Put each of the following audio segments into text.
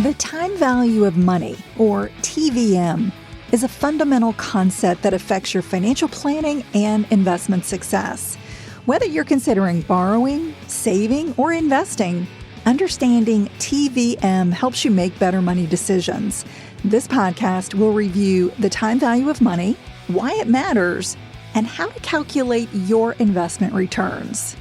The time value of money, or TVM, is a fundamental concept that affects your financial planning and investment success. Whether you're considering borrowing, saving, or investing, understanding TVM helps you make better money decisions. This podcast will review the time value of money, why it matters, and how to calculate your investment returns.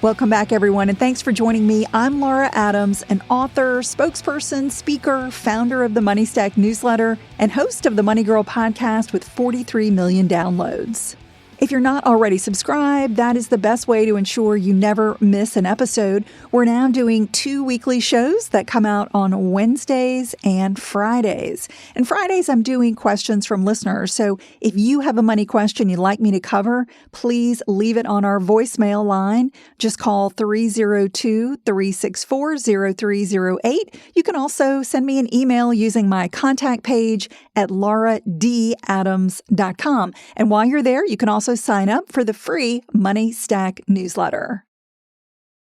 Welcome back, everyone, and thanks for joining me. I'm Laura Adams, an author, spokesperson, speaker, founder of the Money Stack newsletter, and host of the Money Girl podcast with 43 million downloads. If you're not already subscribed, that is the best way to ensure you never miss an episode. We're now doing 2 weekly shows that come out on Wednesdays and Fridays. And Fridays, I'm doing questions from listeners. So if you have a money question you'd like me to cover, please leave it on our voicemail line. Just call 302-364-0308. You can also send me an email using my contact page at lauradadams.com. And while you're there, you can also sign up for the free Money Stack newsletter.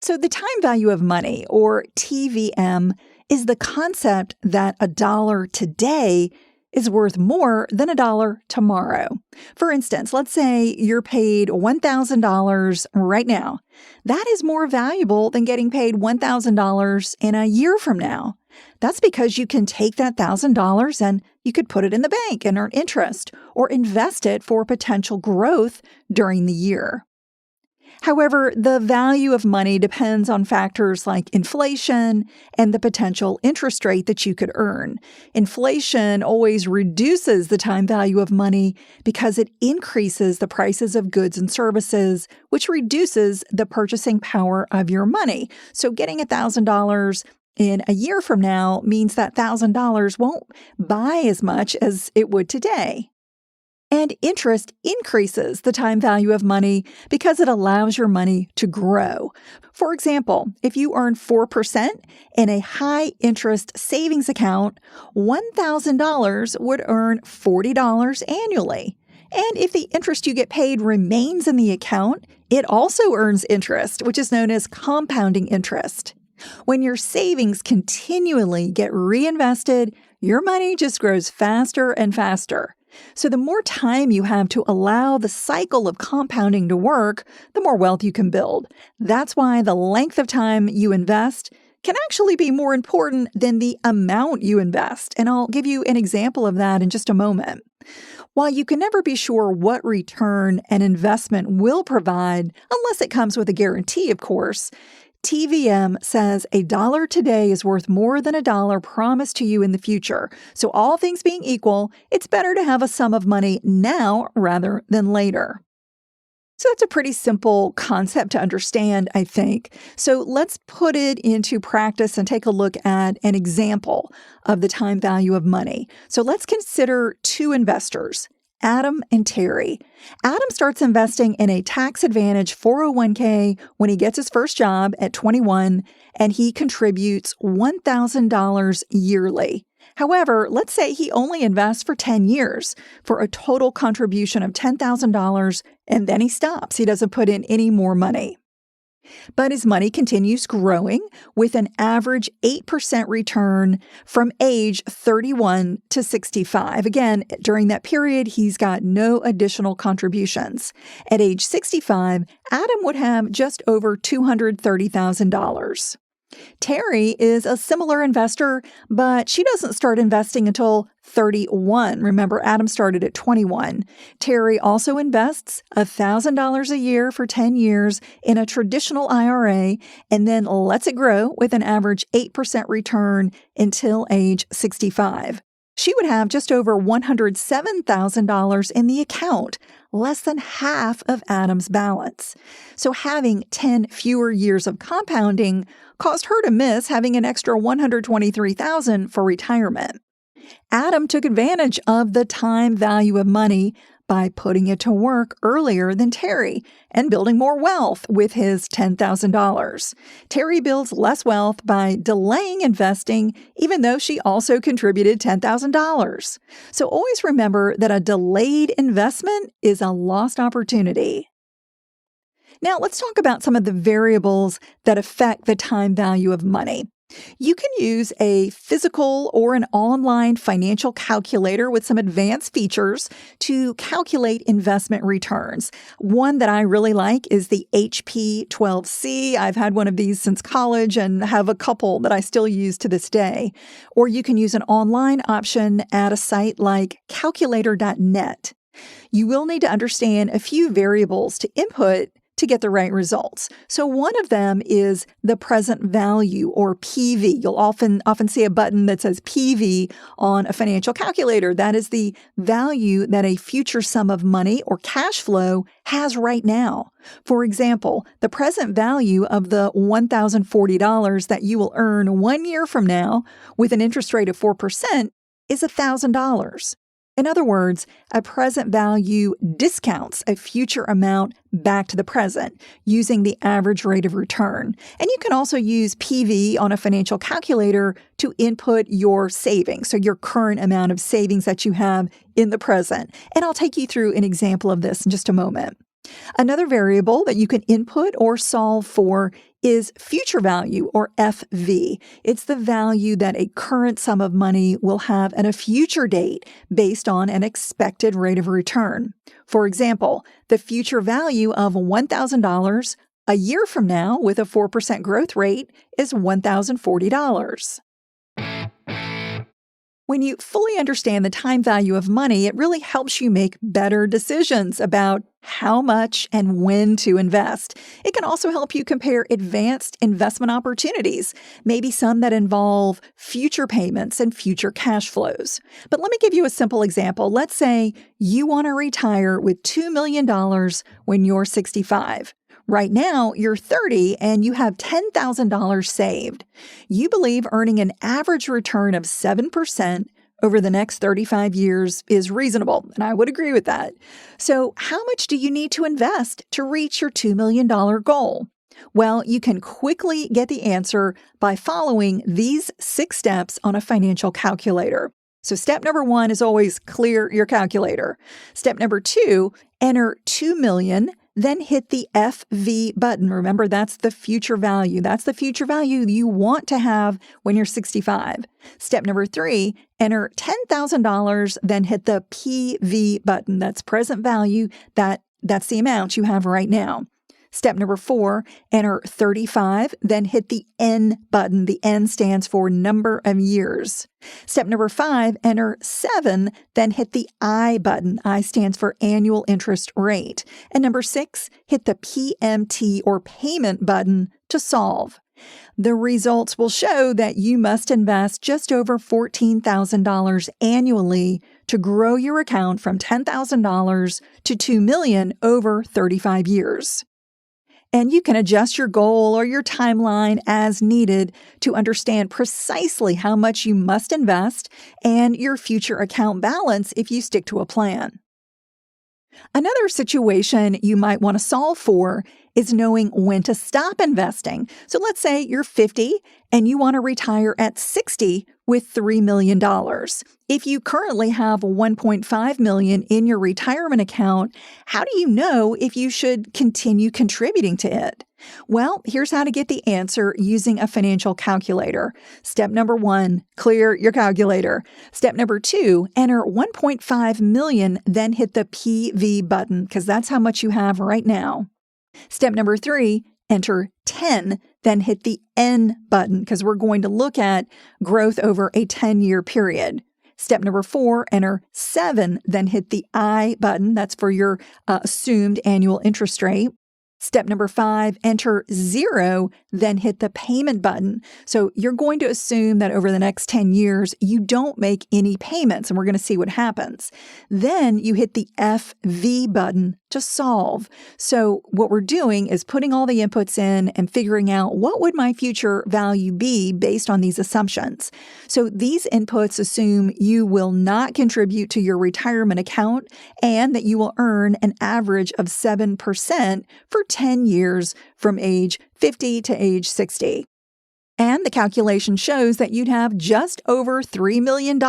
So the time value of money, or TVM, is the concept that $1 today is worth more than $1 tomorrow. For instance, let's say you're paid $1,000 right now. That is more valuable than getting paid $1,000 in a year from now. That's because you can take that $1,000 and you could put it in the bank and earn interest or invest it for potential growth during the year. However, the value of money depends on factors like inflation and the potential interest rate that you could earn. Inflation always reduces the time value of money because it increases the prices of goods and services, which reduces the purchasing power of your money. So getting $1,000 in a year from now means that $1,000 won't buy as much as it would today. And interest increases the time value of money because it allows your money to grow. For example, if you earn 4% in a high-interest savings account, $1,000 would earn $40 annually. And if the interest you get paid remains in the account, it also earns interest, which is known as compounding interest. When your savings continually get reinvested, your money just grows faster and faster. So the more time you have to allow the cycle of compounding to work, the more wealth you can build. That's why the length of time you invest can actually be more important than the amount you invest. And I'll give you an example of that in just a moment. While you can never be sure what return an investment will provide, unless it comes with a guarantee, of course, TVM says $1 today is worth more than $1 promised to you in the future. So all things being equal, it's better to have a sum of money now rather than later. So that's a pretty simple concept to understand, I think. So let's put it into practice and take a look at an example of the time value of money. So let's consider 2 investors, Adam and Terry. Adam starts investing in a tax-advantaged 401k when he gets his first job at 21, and he contributes $1,000 yearly. However, let's say he only invests for 10 years for a total contribution of $10,000, and then he stops. He doesn't put in any more money. But his money continues growing with an average 8% return from age 31 to 65. Again, during that period, he's got no additional contributions. At age 65, Adam would have just over $230,000. Terry is a similar investor, but she doesn't start investing until 31. Remember, Adam started at 21. Terry also invests $1,000 a year for 10 years in a traditional IRA and then lets it grow with an average 8% return until age 65. She would have just over $107,000 in the account, less than half of Adam's balance. So having 10 fewer years of compounding caused her to miss having an extra $123,000 for retirement. Adam took advantage of the time value of money by putting it to work earlier than Terry and building more wealth with his $10,000. Terry builds less wealth by delaying investing, even though she also contributed $10,000. So always remember that a delayed investment is a lost opportunity. Now let's talk about some of the variables that affect the time value of money. You can use a physical or an online financial calculator with some advanced features to calculate investment returns. One that I really like is the HP 12C. I've had one of these since college and have a couple that I still use to this day. Or you can use an online option at a site like calculator.net. You will need to understand a few variables to input to get the right results. So one of them is the present value, or PV. You'll often see a button that says PV on a financial calculator. That is the value that a future sum of money or cash flow has right now. For example, the present value of the $1,040 that you will earn 1 year from now with an interest rate of 4% is $1,000. In other words, a present value discounts a future amount back to the present using the average rate of return. And you can also use PV on a financial calculator to input your savings, so your current amount of savings that you have in the present. And I'll take you through an example of this in just a moment. Another variable that you can input or solve for is future value, or FV. It's the value that a current sum of money will have at a future date based on an expected rate of return. For example, the future value of $1,000 a year from now with a 4% growth rate is $1,040. When you fully understand the time value of money, it really helps you make better decisions about how much and when to invest. It can also help you compare advanced investment opportunities, maybe some that involve future payments and future cash flows. But let me give you a simple example. Let's say you want to retire with $2 million when you're 65. Right now, you're 30 and you have $10,000 saved. You believe earning an average return of 7% over the next 35 years is reasonable, and I would agree with that. So, how much do you need to invest to reach your $2 million goal? Well, you can quickly get the answer by following these 6 steps on a financial calculator. So step number 1 is always clear your calculator. Step number 2, enter 2 million, then hit the FV button. Remember, that's the future value. That's the future value you want to have when you're 65. Step number 3, enter $10,000, then hit the PV button. That's present value. That's the amount you have right now. Step number 4, enter 35, then hit the N button. The N stands for number of years. Step number 5, enter 7, then hit the I button. I stands for annual interest rate. And number 6, hit the PMT, or payment button, to solve. The results will show that you must invest just over $14,000 annually to grow your account from $10,000 to $2 million over 35 years. And you can adjust your goal or your timeline as needed to understand precisely how much you must invest and your future account balance if you stick to a plan. Another situation you might want to solve for is knowing when to stop investing. So let's say you're 50 and you want to retire at 60 with $3 million. If you currently have $1.5 million in your retirement account, how do you know if you should continue contributing to it? Well, here's how to get the answer using a financial calculator. Step number 1, clear your calculator. Step number 2, enter $1.5 million, then hit the PV button, because that's how much you have right now. Step number 3, enter 10, then hit the N button, because we're going to look at growth over a 10-year period. Step number 4, enter 7, then hit the I button. That's for your assumed annual interest rate. Step number 5, enter 0, then hit the payment button. So you're going to assume that over the next 10 years, you don't make any payments, and we're going to see what happens. Then you hit the FV button to solve. So what we're doing is putting all the inputs in and figuring out what would my future value be based on these assumptions. So these inputs assume you will not contribute to your retirement account and that you will earn an average of 7% for 10 years from age 50 to age 60. And the calculation shows that you'd have just over $3 million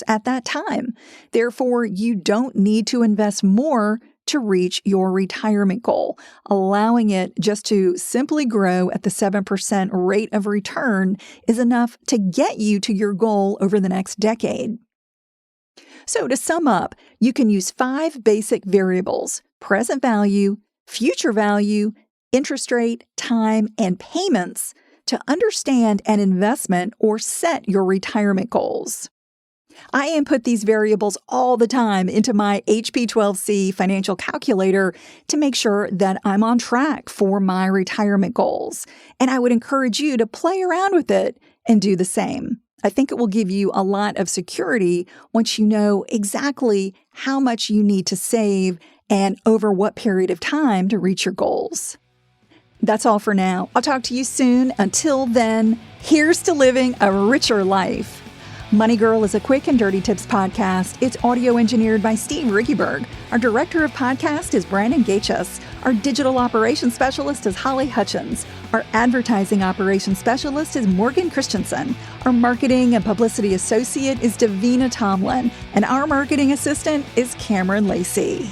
at that time. Therefore, you don't need to invest more to reach your retirement goal. Allowing it just to simply grow at the 7% rate of return is enough to get you to your goal over the next decade. So to sum up, you can use 5 basic variables: present value, future value, interest rate, time, and payments to understand an investment or set your retirement goals. I input these variables all the time into my HP12C financial calculator to make sure that I'm on track for my retirement goals. And I would encourage you to play around with it and do the same. I think it will give you a lot of security once you know exactly how much you need to save and over what period of time to reach your goals. That's all for now. I'll talk to you soon. Until then, here's to living a richer life. Money Girl is a quick and dirty tips podcast. It's audio engineered by Steve Rickyberg. Our director of podcast is Brandon Gachus. Our digital operations specialist is Holly Hutchins. Our advertising operations specialist is Morgan Christensen. Our marketing and publicity associate is Davina Tomlin. And our marketing assistant is Cameron Lacey.